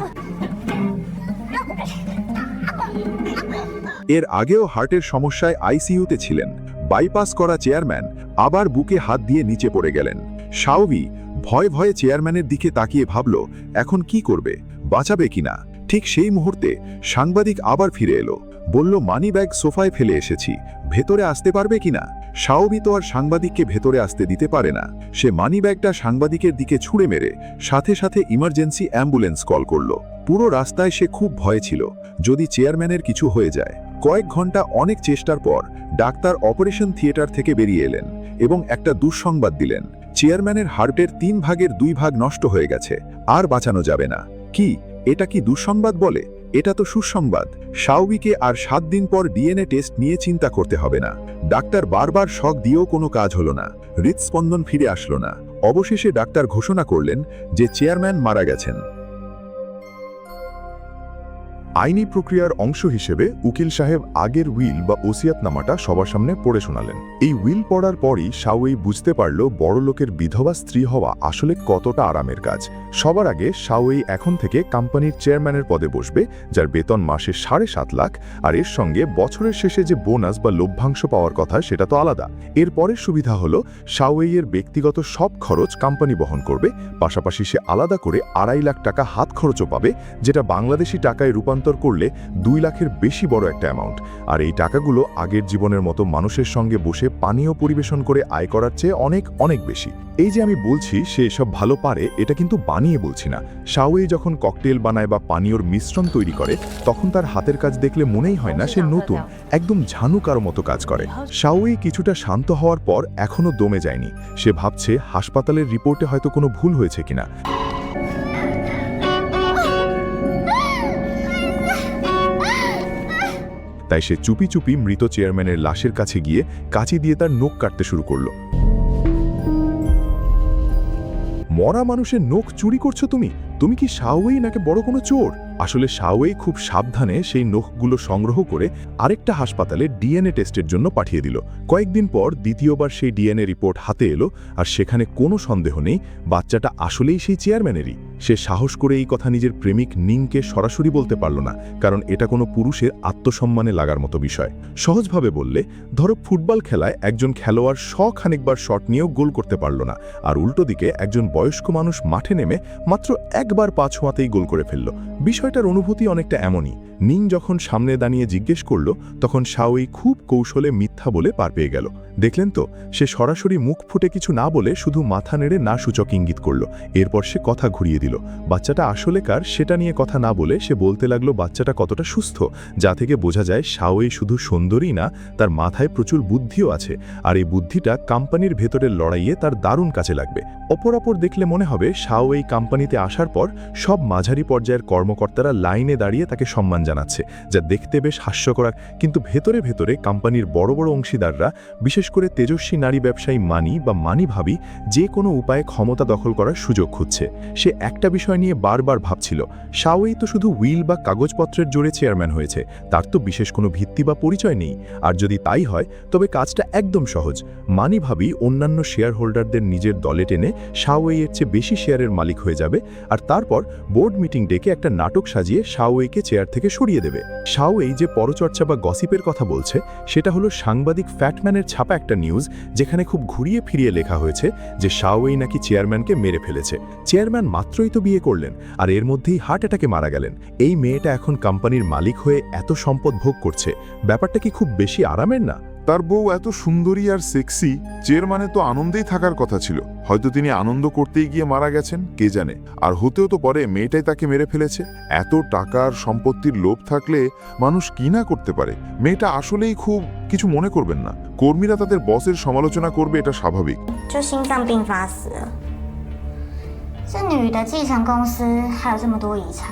এর আগেও হার্টের সমস্যায় আইসিইউতে ছিলেন। বাইপাস করা চেয়ারম্যান আবার বুকে হাত দিয়ে নিচে পড়ে গেলেন। শাওবি ভয়ে ভয়ে চেয়ারম্যানের দিকে তাকিয়ে ভাবল এখন কি করবে, বাঁচাবে কিনা। ঠিক সেই মুহূর্তে সাংবাদিক আবার ফিরে এলো, বলল মানি ব্যাগ সোফায় ফেলে এসেছি, ভেতরে আসতে পারবে কিনা। শাওবি তো আর সাংবাদিককে ভেতরে আসতে দিতে পারে না। সে মানি ব্যাগটা সাংবাদিকের দিকে ছুঁড়ে মেরে সাথে সাথে ইমার্জেন্সি অ্যাম্বুলেন্স কল করল। পুরো রাস্তায় সে খুব ভয়ে ছিল, যদি চেয়ারম্যানের কিছু হয়ে যায়। কয়েক ঘন্টা অনেক চেষ্টার পর ডাক্তার অপারেশন থিয়েটার থেকে বেরিয়ে এলেন এবং একটা দুঃসংবাদ দিলেন, চেয়ারম্যানের হার্টের 3 ভাগের 2 ভাগ নষ্ট হয়ে গেছে, আর বাঁচানো যাবে না। কি এটা কি দুঃসংবাদ বলে? এটা তো সুসংবাদ। শাওবিকে আর 7 দিন পর ডিএনএ টেস্ট নিয়ে চিন্তা করতে হবে না। ডাক্তার বারবার শক দিয়েও কোনো কাজ হলো না, হৃদস্পন্দন ফিরে আসলো না। অবশেষে ডাক্তার ঘোষণা করলেন যে চেয়ারম্যান মারা গেছেন। আইনি প্রক্রিয়ার অংশ হিসেবে উকিল সাহেব আগের উইল বা ওসিয়াতনামাটা সবার সামনে পড়ে শোনালেন। এই উইল পড়ার পরই শাওয়েই বুঝতে পারল বড়লোকের বিধবা স্ত্রী হওয়া আসলে কতটা আরামের কাজ। সবার আগে শাওয়েই এখন থেকে কোম্পানির চেয়ারম্যানের পদে বসবে, যার বেতন মাসে 7.5 লাখ, আর এর সঙ্গে বছরের শেষে যে বোনাস বা লভ্যাংশ পাওয়ার কথা সেটা তো আলাদা। এর পরের সুবিধা হলো শাওয়েইয়ের ব্যক্তিগত সব খরচ কোম্পানি বহন করবে, পাশাপাশি সে আলাদা করে 2.5 লাখ টাকা হাত খরচও পাবে, যেটা বাংলাদেশি টাকায় রূপান্তর করলে 2 লাখের বেশি বড় একটা অ্যামাউন্ট। আর এই টাকাগুলো আগের জীবনের মতো মানুষের সঙ্গে বসে পানীয় পরিবেশন করে আয় করার চেয়ে অনেক অনেক বেশি। এই যে আমি বলছি সে এসব ভালো পারে, এটা কিন্তু বানিয়ে বলছি না। শাওয়েই যখন ককটেল বানায় বা পানীয়র মিশ্রণ তৈরি করে, তখন তার হাতের কাজ দেখলে মনেই হয় না সে নতুন, একদম ঝানুকার মতো কাজ করে। শাওয়েই কিছুটা শান্ত হওয়ার পর এখনও দমে যায়নি। সে ভাবছে হাসপাতালের রিপোর্টে হয়তো কোনো ভুল হয়েছে কিনা। তাই সে চুপি চুপি মৃত চেয়ারম্যানের লাশের কাছে গিয়ে কাঁচি দিয়ে তার নখ কাটতে শুরু করল। মরা মানুষের নখ চুরি করছো তুমি? তুমি কি শাওয়েই নাকি বড় কোনো চোর? আসলে শাওয়েই খুব সাবধানে সেই নখগুলো সংগ্রহ করে আরেকটা হাসপাতালে ডিএনএ টেস্টের জন্য পাঠিয়ে দিল। কয়েকদিন পর দ্বিতীয়বার সেই ডিএনএ রিপোর্ট হাতে এলো, আর সেখানে কোনো সন্দেহ নেই বাচ্চাটা আসলেই সেই চেয়ারম্যানেরই। সে সাহস করে এই কথা নিজের প্রেমিক নিংকে সরাসরি বলতে পারল না, কারণ এটা কোনো পুরুষের আত্মসম্মানে লাগার মতো বিষয়। সহজভাবে বললে, ধরো ফুটবল খেলায় একজন খেলোয়াড় খানিকবার শট নিয়েও গোল করতে পারল না, আর উল্টো দিকে একজন বয়স্ক মানুষ মাঠে নেমে মাত্র একবার পা ছোঁয়াতেই গোল করে ফেলল। বিষয়টার অনুভূতি অনেকটা এমনই। নিং যখন সামনে দাঁড়িয়ে জিজ্ঞেস করল, তখন শাওয়েই খুব কৌশলে মিথ্যা বলে পার পেয়ে গেল। দেখলেন তো, সে সরাসরি মুখ ফুটে কিছু না বলে শুধু মাথা নেড়ে না সূচক ইঙ্গিত করল। এরপর সে কথা ঘুরিয়ে দিল। বাচ্চাটা আসলে কার সেটা নিয়ে কথা না বলে সে বলতে লাগলো বাচ্চাটা কতটা সুস্থ, যা থেকে বোঝা যায় শাওয়েই শুধু সুন্দরী না, তার মাথায় প্রচুর বুদ্ধিও আছে, আর এই বুদ্ধিটা কোম্পানির ভেতরের লড়াইয়ে তার দারুণ কাজে লাগবে। অপরাপর দেখলে মনে হবে শাওয়েই কোম্পানিতে আসার পর সব মাঝারি পর্যায়ের কর্মকর্তারা লাইনে দাঁড়িয়ে তাকে সম্মান জানাচ্ছে, যা দেখতে বেশ হাস্যকর। কিন্তু ভেতরে ভেতরে কোম্পানির বড় বড় অংশীদাররা, বিশেষ করে তেজস্বী নারী ব্যবসায়ী মানি ভাবি, যে কোনো উপায়ে ক্ষমতা দখল করার সুযোগ খুঁজছে। সে একটা বিষয় নিয়ে বারবার ভাবছিল, শাওয়েই তো শুধু উইল বা কাগজপত্রের জোরে চেয়ারম্যান হয়েছে, তার তো বিশেষ কোনো ভিত্তি বা পরিচয় নেই। আর যদি তাই হয় তবে কাজটা একদম সহজ। মানি ভাবি অন্যান্য শেয়ার হোল্ডারদের নিজের দলে টেনে শাওয়েইয়ের চেয়ে বেশি শেয়ারের মালিক হয়ে যাবে, আর তারপর বোর্ড মিটিং ডেকে একটা নাটক সাজিয়ে শাওয়েইকে চেয়ার থেকে সরিয়ে দেবে। শাওয়েই যে পরচর্চা বা গসিপের কথা বলছে, সেটা হলো সাংবাদিক ফ্যাটম্যানের ছাপা একটা নিউজ, যেখানে খুব ঘুরিয়ে ফিরিয়ে লেখা হয়েছে যে শাওয়েই নাকি চেয়ারম্যানকে মেরে ফেলেছে। চেয়ারম্যান মাত্রই তো বিয়ে করলেন, আর এর মধ্যেই হার্ট অ্যাটাকে মারা গেলেন। এই মেয়েটা এখন কোম্পানির মালিক হয়ে এত সম্পদ ভোগ করছে, ব্যাপারটা কি খুব বেশি আরামের না? তার বউ এত সুন্দরী আর সেক্সি, চেয়ারম্যানে তো আনন্দেই থাকার কথা ছিল। হয়তো তিনি আনন্দ করতেই গিয়ে মারা গেছেন, কে জানে। আর হতেও তো পারে মেয়েটাই তাকে মেরে ফেলেছে। এত টাকার সম্পত্তির লোভ থাকলে মানুষ কি না করতে পারে। মেয়েটা আসলেই খুব কিছু মনে করবেন না। কর্মীরা তাদের বসের সমালোচনা করবে, এটা স্বাভাবিক। 就心脏病发死了。这女的继承公司还有这么多遗产，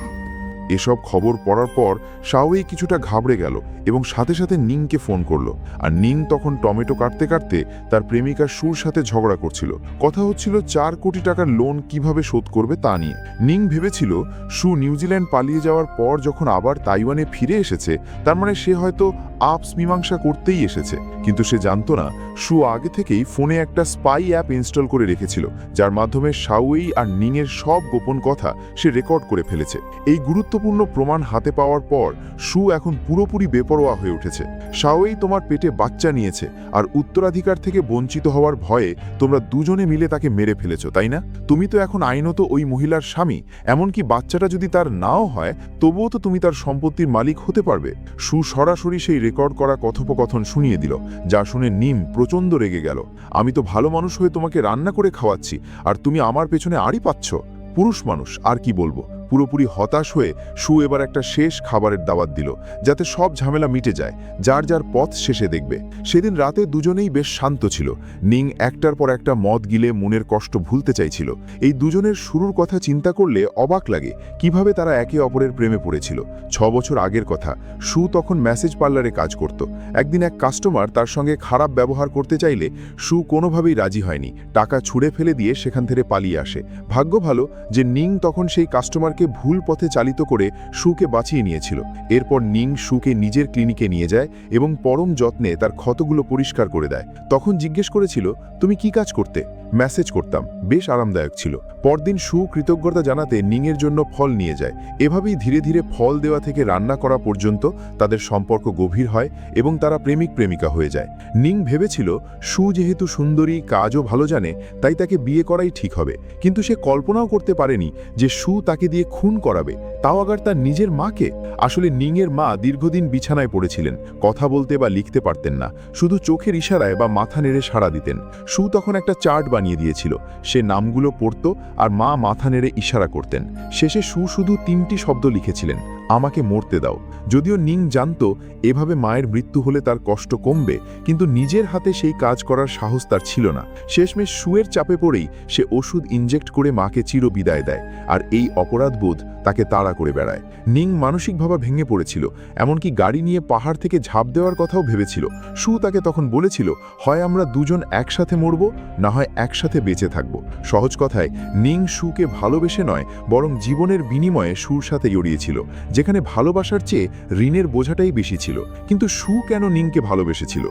এসব খবর পড়ার পর শাওয়েই কিছুটা ঘাবড়ে গেল এবং সাথে সাথে নিংকে ফোন করলো। আর নিং তখন টমেটো কাটতে কাটতে তার প্রেমিকা সুর সাথে ঝগড়া করছিল। কথা হচ্ছিল 4 কোটি টাকার লোন কিভাবে শোধ করবে তা নিয়ে। নিং ভেবেছিল সু নিউজিল্যান্ড পালিয়ে যাওয়ার পর যখন আবার তাইওয়ানে ফিরে এসেছে, তার মানে সে হয়তো আপস মীমাংসা করতেই এসেছে। কিন্তু সে জানতো না সু আগে থেকেই ফোনে একটা স্পাই অ্যাপ ইনস্টল করে রেখেছিল, যার মাধ্যমে শাওয়েই আর নিংয়ের সব গোপন কথা সে রেকর্ড করে ফেলেছে। এই গুরুত্বপূর্ণ প্রমাণ হাতে পাওয়ার পর সু এখন পুরোপুরি বেপরোয়া হয়ে উঠেছে। শাওয়েই তোমার পেটে বাচ্চা নিয়েছে, আর উত্তরাধিকার থেকে বঞ্চিত হওয়ার ভয়ে তোমরা দুজনে মিলে তাকে মেরে ফেলেছো, তাই না? তুমি তো এখন আইনত ওই মহিলার স্বামী। এমনকি বাচ্চাটা যদি তার নাও হয়, তবুও তো তুমি তার সম্পত্তির মালিক হতে পারবে। সু সরাসরি সেই রেকর্ড করা কথোপকথন শুনিয়ে দিল, যা শুনে নিম প্রচণ্ড রেগে গেল। আমি তো ভালো মানুষ হয়ে তোমাকে রান্না করে খাওয়াচ্ছি, আর তুমি আমার পেছনে আড়ি পাচ্ছ। পুরুষ মানুষ, আর কি বলবো। পুরোপুরি হতাশ হয়ে সু এবার একটা শেষ খাবারের দাওয়াত দিল, যাতে সব ঝামেলা মিটে যায়, যার যার পথ শেষে দেখবে। সেদিন রাতে দুজনেই বেশ শান্ত ছিল। নিং একটার পর একটা মদ গিলে মনের কষ্ট ভুলতে চাইছিল। এই দুজনের শুরুর কথা চিন্তা করলে অবাক লাগে, কিভাবে তারা একে অপরের প্রেমে পড়েছিল। 6 বছর আগের কথা। সু তখন মেসেজ পার্লারে কাজ করত। একদিন এক কাস্টমার তার সঙ্গে খারাপ ব্যবহার করতে চাইলে সু কোনোভাবেই রাজি হয়নি। টাকা ছুঁড়ে ফেলে দিয়ে সেখান থেকে পালিয়ে আসে। ভাগ্য ভালো যে নিং তখন সেই কাস্টমারকে তাকে ভুল পথে চালিত করে সুকে বাঁচিয়ে নিয়েছিল। এরপর নিং সুকে নিজের ক্লিনিকে নিয়ে যায় এবং পরম যত্নে তার ক্ষতগুলো পরিষ্কার করে দেয়। তখন জিজ্ঞেস করেছিল, তুমি কি কাজ করতে? মেসেজ করতাম, বেশ আরামদায়ক ছিল। পরদিন সু কৃতজ্ঞতা জানাতে নিংয়ের জন্য ফল নিয়ে যায়। এভাবেই ধীরে ধীরে ফল দেওয়া থেকে রান্না করা পর্যন্ত তাদের সম্পর্ক গভীর হয় এবং তারা প্রেমিক প্রেমিকা হয়ে যায়। নিং ভেবেছিল সু যেহেতু সুন্দরী, কাজও ভালো জানে, তাই তাকে বিয়ে করাই ঠিক হবে। কিন্তু সে কল্পনাও করতে পারেনি যে সু তাকে দিয়ে খুন করাবে, তাও আবার তার নিজের মাকে। আসলে নিংয়ের মা দীর্ঘদিন বিছানায় পড়েছিলেন, কথা বলতে বা লিখতে পারতেন না, শুধু চোখের ইশারায় বা মাথা নেড়ে সাড়া দিতেন। সু তখন একটা চার্ট বানিয়ে দিয়েছিল, সে নামগুলো পড়ত আর মা মাথা নেড়ে ইশারা করতেন। শেষে সু শুধু 3টি শব্দ লিখেছিলেন, আমাকে মরতে দাও। যদিও নিং জানত এভাবে মায়ের মৃত্যু হলে তার কষ্ট কমবে, কিন্তু নিজের হাতে সেই কাজ করার সাহস তার ছিল না। শেষমেশ সুয়ের চাপে পড়েই সে ওষুধ ইনজেক্ট করে মাকে চির বিদায় দেয়, আর এই অপরাধবোধ তাকে তাড়া করে বেড়ায়। নিং মানসিকভাবে ভেঙে পড়েছিল, এমনকি গাড়ি নিয়ে পাহাড় থেকে ঝাঁপ দেওয়ার কথাও ভেবেছিল। সু তাকে তখন বলেছিল, হয় আমরা দুজন একসাথে মরব, না হয় একসাথে বেঁচে থাকব। সহজ কথায় নিং সুকে ভালোবেসে নয়, বরং জীবনের বিনিময়ে সুর সাথে জড়িয়েছিল, যেখানে ভালোবাসার চেয়ে ঋণের বোঝাটাই বেশি ছিল। কিন্তু সু কেন নিংকে ভালোবেসেছিল?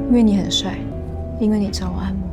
因为你很帅，因为你找我按摩。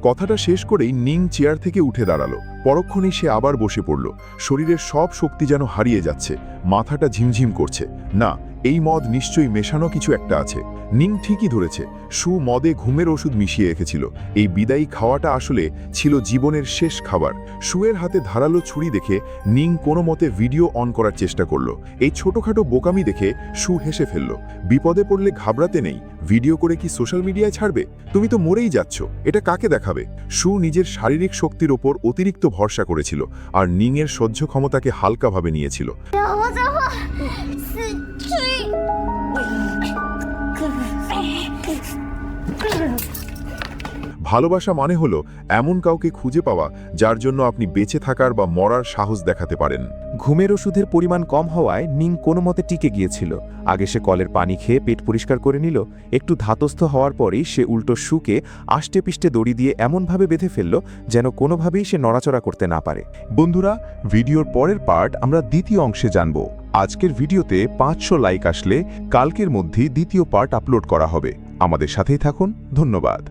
কথাটা শেষ করেই নিং চেয়ার থেকে উঠে দাঁড়ালো। পরক্ষণেই সে আবার বসে পড়ল। শরীরের সব শক্তি যেন হারিয়ে যাচ্ছে, মাথাটা ঝিমঝিম করছে। না, এই মদ নিশ্চয়ই মেশানো কিছু একটা আছে। নিং ঠিকই ধরেছে, সু মদে ঘুমের ওষুধ মিশিয়ে রেখেছিল। এই বিদায়ী খাওয়াটা আসলে ছিল জীবনের শেষ খাবার। সুয়ের হাতে ধারালো ছুরি দেখে নিং কোনো মতে ভিডিও অন করার চেষ্টা করলো। এই ছোটখাটো বোকামি দেখে সু হেসে ফেলল। বিপদে পড়লে ঘাবড়াতে নেই, ভিডিও করে কি সোশ্যাল মিডিয়ায় ছাড়বে? তুমি তো মরেই যাচ্ছ, এটা কাকে দেখাবে? সু নিজের শারীরিক শক্তির ওপর অতিরিক্ত ভরসা করেছিল, আর নিংয়ের সহ্য ক্ষমতাকে হালকাভাবে নিয়েছিল। 我这会死去。 ভালোবাসা মানে হলো এমন কাউকে খুঁজে পাওয়া যার জন্য আপনি বেঁচে থাকার বা মরার সাহস দেখাতে পারেন। ঘুমের ওষুধের পরিমাণ কম হওয়ায় নিং কোনো মতে টিকে গিয়েছিল। আগে সে কলের পানি খেয়ে পেট পরিষ্কার করে নিল। একটু ধাতস্থ হওয়ার পরেই সে উল্টো সুকে আষ্টে পিষ্টে দড়ি দিয়ে এমনভাবে বেঁধে ফেলল যেন কোনোভাবেই সে নড়াচড়া করতে না পারে। বন্ধুরা, ভিডিওর পরের পার্ট আমরা দ্বিতীয় অংশে জানব। আজকের ভিডিওতে 500 লাইক আসলে কালকের মধ্যেই দ্বিতীয় পার্ট আপলোড করা হবে। আমাদের সাথেই থাকুন, ধন্যবাদ।